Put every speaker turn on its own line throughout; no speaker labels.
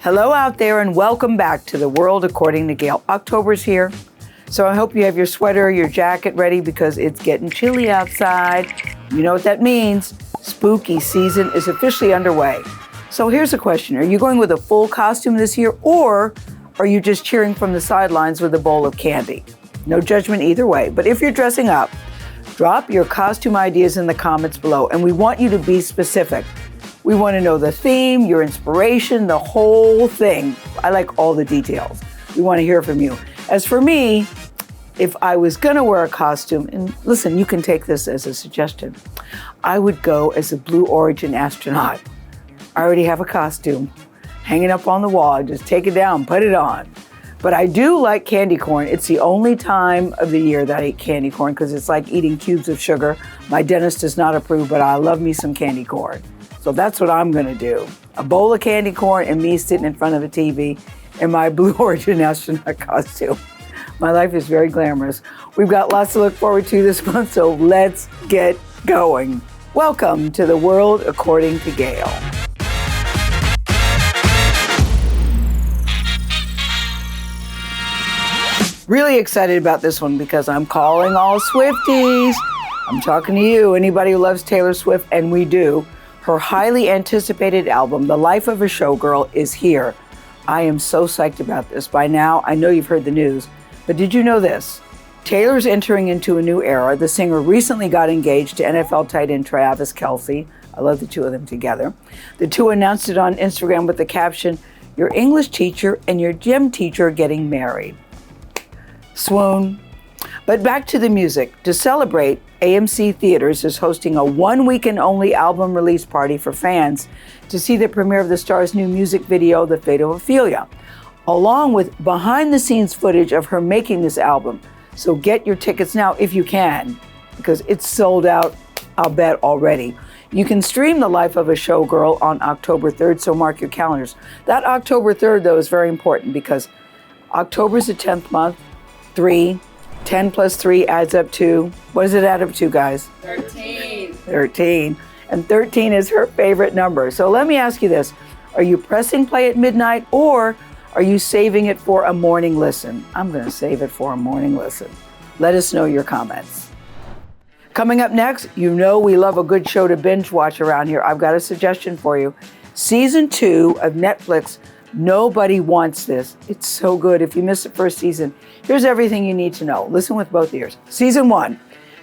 Hello out there and welcome back to the world according to Gayle. October's here, so I hope you have your sweater, your jacket ready because it's getting chilly outside. You know what that means. Spooky season is officially underway. So here's a question. Are you going with a full costume this year or are you just cheering from the sidelines with a bowl of candy? No judgment either way, but if you're dressing up, drop your costume ideas in the comments below and we want you to be specific. We want to know the theme, your inspiration, the whole thing. I like all the details. We want to hear from you. As for me, if I was going to wear a costume, and listen, you can take this as a suggestion, I would go as a Blue Origin astronaut. I already have a costume hanging up on the wall. I just take it down, put it on. But I do like candy corn. It's the only time of the year that I eat candy corn because it's like eating cubes of sugar. My dentist does not approve, but I love me some candy corn. So that's what I'm going to do. A bowl of candy corn and me sitting in front of a TV in my Blue Origin astronaut costume. My life is very glamorous. We've got lots to look forward to this month, so let's get going. Welcome to the world according to Gayle. Really excited about this one because I'm calling all Swifties. I'm talking to you, anybody who loves Taylor Swift, and we do. Her highly anticipated album, The Life of a Showgirl, is here. I am so psyched about this. By now, I know you've heard the news, but did you know this? Taylor's entering into a new era. The singer recently got engaged to NFL tight end Travis Kelce. I love the two of them together. The two announced it on Instagram with the caption, "Your English teacher and your gym teacher getting married." Swoon. But back to the music. To celebrate, AMC Theaters is hosting a one-weekend-only album release party for fans to see the premiere of the star's new music video, The Fate of Ophelia, along with behind-the-scenes footage of her making this album. So get your tickets now if you can, because it's sold out, I'll bet, already. You can stream The Life of a Showgirl on October 3rd, so mark your calendars. That October 3rd, though, is very important because October's the 10th month. 10 plus 3 adds up to, what does it add up to, guys?
13.
13. And 13 is her favorite number. So let me ask you this. Are you pressing play at midnight or are you saving it for a morning listen? I'm going to save it for a morning listen. Let us know your comments. Coming up next, you know we love a good show to binge watch around here. I've got a suggestion for you. Season 2 of Netflix, Nobody Wants This. It's so good. If you missed the first season, here's everything you need to know. Listen with both ears. Season 1,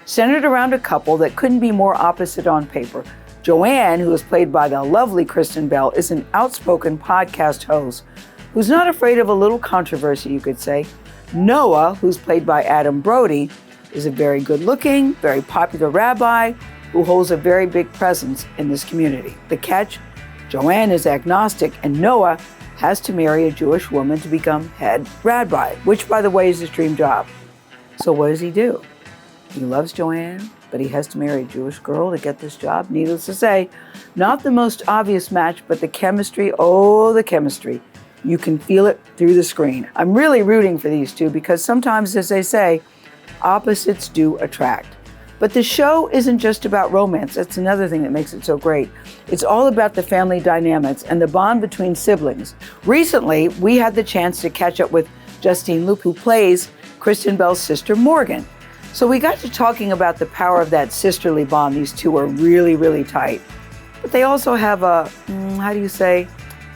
centered around a couple that couldn't be more opposite on paper. Joanne, who is played by the lovely Kristen Bell, is an outspoken podcast host who's not afraid of a little controversy, you could say. Noah, who's played by Adam Brody, is a very good-looking, very popular rabbi who holds a very big presence in this community. The catch, Joanne is agnostic and Noah has to marry a Jewish woman to become head rabbi, which, by the way, is his dream job. So what does he do? He loves Joanne, but he has to marry a Jewish girl to get this job. Needless to say, not the most obvious match, but the chemistry, oh, the chemistry. You can feel it through the screen. I'm really rooting for these two because sometimes, as they say, opposites do attract. But the show isn't just about romance. That's another thing that makes it so great. It's all about the family dynamics and the bond between siblings. Recently, we had the chance to catch up with Justine Luke, who plays Kristen Bell's sister, Morgan. So we got to talking about the power of that sisterly bond. These two are really, really tight. But they also have a,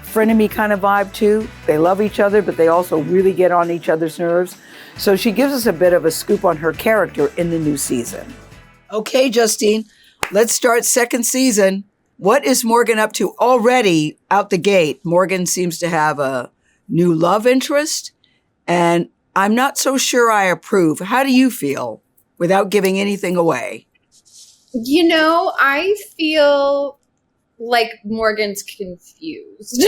frenemy kind of vibe too. They love each other, but they also really get on each other's nerves. So she gives us a bit of a scoop on her character in the new season. Okay, Justine, let's start second season. What is Morgan up to already out the gate? Morgan seems to have a new love interest, and I'm not so sure I approve. How do you feel without giving anything away?
You know, I feel like Morgan's confused.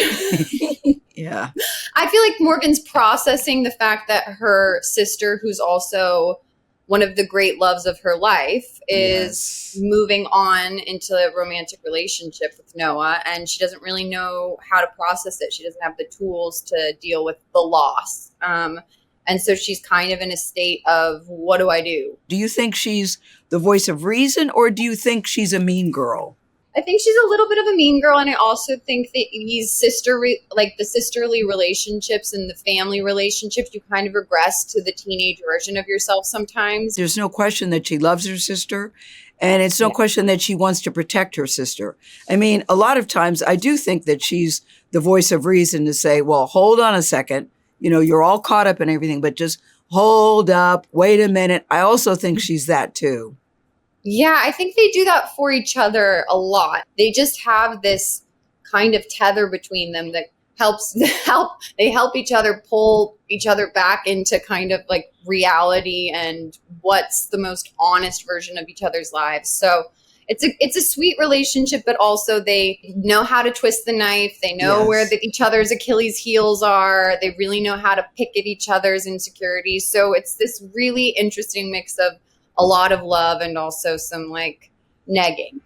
Yeah.
I feel like Morgan's processing the fact that her sister, who's also one of the great loves of her life, is moving on into a romantic relationship with Noah, and she doesn't really know how to process it. She doesn't have the tools to deal with the loss. And so she's kind of in a state of, what do I do?
Do you think she's the voice of reason, or do you think she's a mean girl?
I think she's a little bit of a mean girl, and I also think that these the sisterly relationships and the family relationships, you kind of regress to the teenage version of yourself sometimes.
There's no question that she loves her sister, and it's no question that she wants to protect her sister. I mean, a lot of times I do think that she's the voice of reason to say, well, hold on a second. You know, you're all caught up in everything, but just hold up, wait a minute. I also think she's that too.
Yeah, I think they do that for each other a lot. They just have this kind of tether between them that they help each other pull each other back into kind of like reality and what's the most honest version of each other's lives. So it's a sweet relationship, but also they know how to twist the knife. They know where each other's Achilles heels are. They really know how to pick at each other's insecurities. So it's this really interesting mix of a lot of love and also some like negging.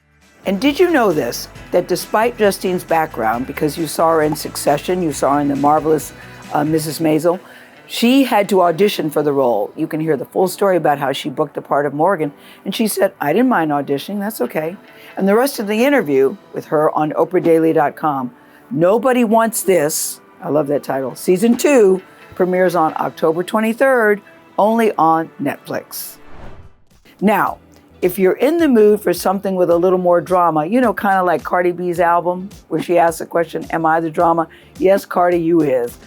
And did you know this, that despite Justine's background, because you saw her in Succession, you saw her in the marvelous Mrs. Maisel, she had to audition for the role. You can hear the full story about how she booked the part of Morgan. And she said, I didn't mind auditioning, that's okay. And the rest of the interview with her on OprahDaily.com, Nobody Wants This, I love that title, season 2 premieres on October 23rd, only on Netflix. Now, if you're in the mood for something with a little more drama, you know, kind of like Cardi B's album, where she asks the question, am I the drama? Yes, Cardi, you is.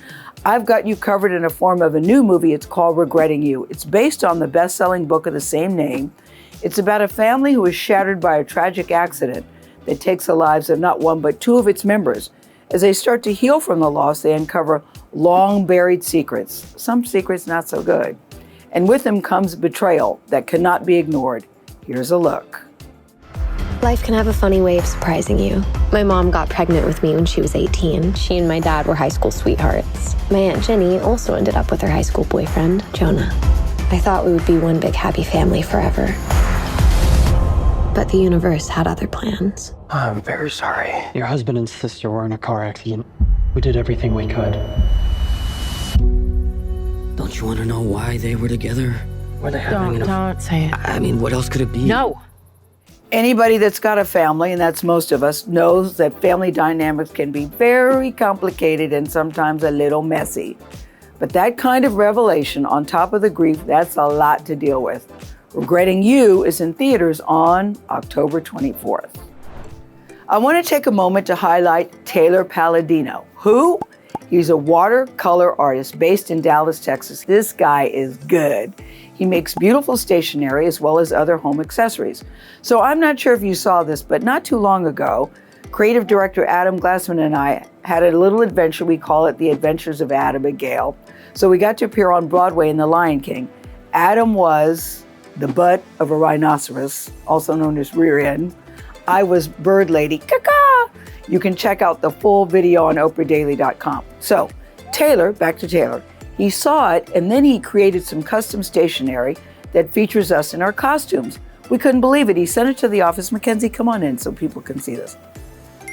I've got you covered in the form of a new movie. It's called Regretting You. It's based on the best-selling book of the same name. It's about a family who is shattered by a tragic accident that takes the lives of not one, but 2 of its members. As they start to heal from the loss, they uncover long-buried secrets. Some secrets not so good. And with them comes betrayal that cannot be ignored. Here's a look.
Life can have a funny way of surprising you. My mom got pregnant with me when she was 18. She and my dad were high school sweethearts. My Aunt Jenny also ended up with her high school boyfriend, Jonah. I thought we would be one big happy family forever. But the universe had other plans.
I'm very sorry. Your husband and sister were in a car accident. We did everything we could.
Don't you want to know why they were together?
Were they having
Don't say it.
I mean, what else could it be?
No.
Anybody that's got a family, and that's most of us, knows that family dynamics can be very complicated and sometimes a little messy. But that kind of revelation on top of the grief, that's a lot to deal with. Regretting You is in theaters on October 24th. I want to take a moment to highlight Taylor Palladino. Who? He's a watercolor artist based in Dallas, Texas. This guy is good. He makes beautiful stationery as well as other home accessories. So I'm not sure if you saw this, but not too long ago, creative director Adam Glassman and I had a little adventure. We call it The Adventures of Adam and Gayle. So we got to appear on Broadway in The Lion King. Adam was the butt of a rhinoceros, also known as rear end. I was Bird Lady. Caw-caw! You can check out the full video on OprahDaily.com. So, Taylor, back to Taylor. He saw it, and then he created some custom stationery that features us in our costumes. We couldn't believe it. He sent it to the office. Mackenzie, come on in so people can see this.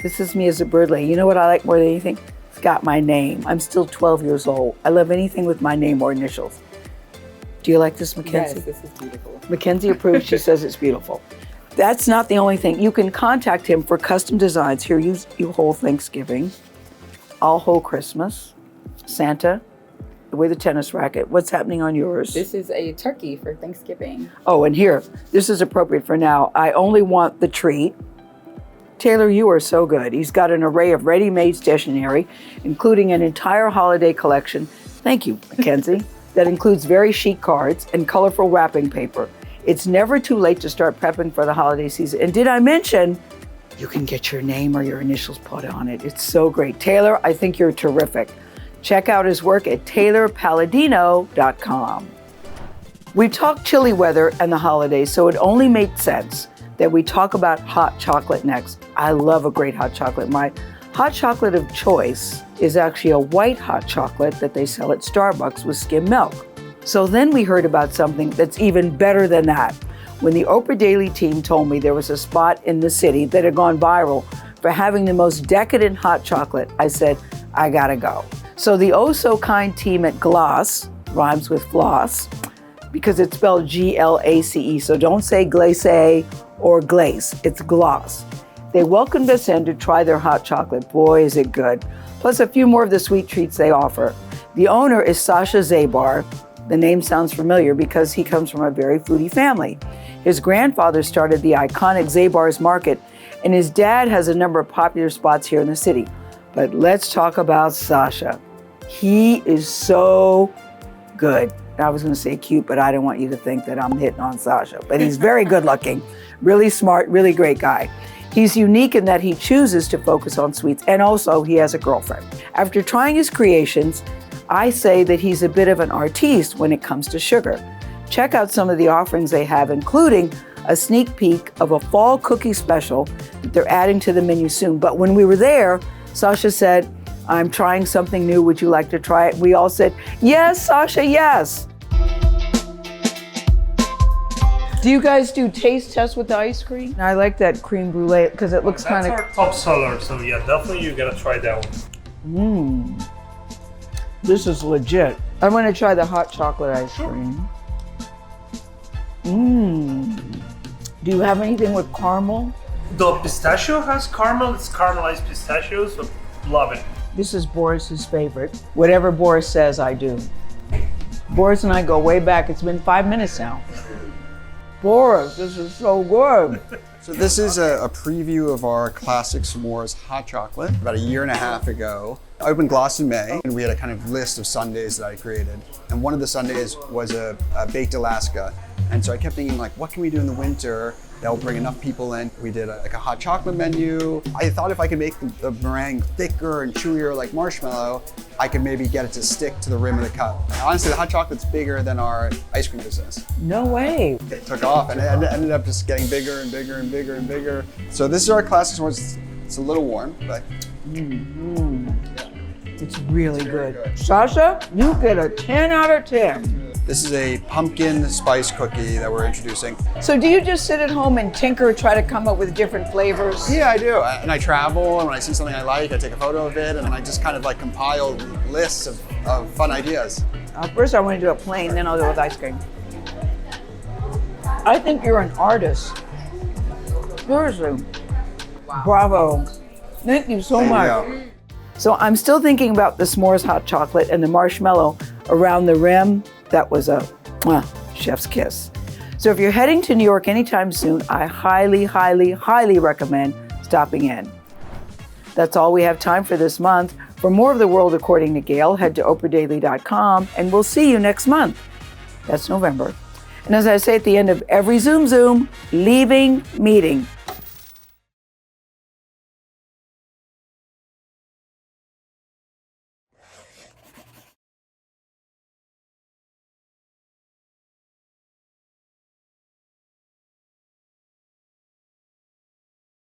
This is me as a bird lady. You know what I like more than anything? It's got my name. I'm still 12 years old. I love anything with my name or initials. Do you like this, Mackenzie?
Yes, this is beautiful.
Mackenzie approves. She says it's beautiful. That's not the only thing. You can contact him for custom designs. Here, you hold Thanksgiving. I'll hold Christmas. Santa, with a tennis racket. What's happening on yours?
This is a turkey for Thanksgiving.
Oh, and here, this is appropriate for now. I only want the treat. Taylor, you are so good. He's got an array of ready-made stationery, including an entire holiday collection. Thank you, Mackenzie. That includes very chic cards and colorful wrapping paper. It's never too late to start prepping for the holiday season. And did I mention you can get your name or your initials put on it? It's so great. Taylor, I think you're terrific. Check out his work at taylorpalladino.com. We talked chilly weather and the holidays, so it only made sense that we talk about hot chocolate next. I love a great hot chocolate. My hot chocolate of choice is actually a white hot chocolate that they sell at Starbucks with skim milk. So then we heard about something that's even better than that. When the Oprah Daily team told me there was a spot in the city that had gone viral for having the most decadent hot chocolate, I said, I gotta go. So the oh-so-kind team at Gloss, rhymes with floss, because it's spelled Glace, so don't say glace or glace, it's Gloss. They welcomed us in to try their hot chocolate. Boy, is it good. Plus a few more of the sweet treats they offer. The owner is Sasha Zabar. The name sounds familiar because he comes from a very foodie family. His grandfather started the iconic Zabar's Market, and his dad has a number of popular spots here in the city. But let's talk about Sasha. He is so good. I was going to say cute, but I don't want you to think that I'm hitting on Sasha. But he's very good looking, really smart, really great guy. He's unique in that he chooses to focus on sweets, and also he has a girlfriend. After trying his creations, I say that he's a bit of an artiste when it comes to sugar. Check out some of the offerings they have, including a sneak peek of a fall cookie special that they're adding to the menu soon. But when we were there, Sasha said, "I'm trying something new. Would you like to try it?" We all said, "Yes, Sasha, yes." Do you guys do taste tests with the ice cream? I like that cream brulee because it looks kind of...
That's our top seller, so yeah, definitely you gotta try that one.
This is legit. I'm gonna try the hot chocolate ice cream. Do you have anything with caramel?
The pistachio has caramel, it's caramelized pistachio, so love it.
This is Boris's favorite. Whatever Boris says, I do. Boris and I go way back. It's been 5 minutes now. Boris, this is so good.
So this is a preview of our classic s'mores hot chocolate. About a year and a half ago, I opened Gloss in May, and we had a kind of list of sundaes that I created. And one of the sundaes was a baked Alaska. And so I kept thinking, like, what can we do in the winter that will bring enough people in? We did a hot chocolate menu. I thought if I could make the meringue thicker and chewier like marshmallow, I could maybe get it to stick to the rim of the cup. And honestly, the hot chocolate's bigger than our ice cream business.
No way.
It took off, and it ended up just getting bigger and bigger and bigger and bigger. So this is our classic s'mores. It's a little warm, but
It's really good. Sasha, you get a 10 out of 10.
this is a pumpkin spice cookie that we're introducing.
So do you just sit at home and tinker, try to come up with different flavors?
Yeah, I do. And I travel, and when I see something I like, I take a photo of it, and I just kind of like compile lists of fun ideas.
First I want to do it plain, then I'll do it with ice cream. I think you're an artist. Seriously. Wow. Bravo. Thank you so much.
Yeah.
So I'm still thinking about the s'mores hot chocolate and the marshmallow around the rim. That was a chef's kiss. So if you're heading to New York anytime soon, I highly, highly, highly recommend stopping in. That's all we have time for this month. For more of the world according to Gayle, head to oprahdaily.com, and we'll see you next month. That's November. And as I say at the end of every Zoom, leaving meeting.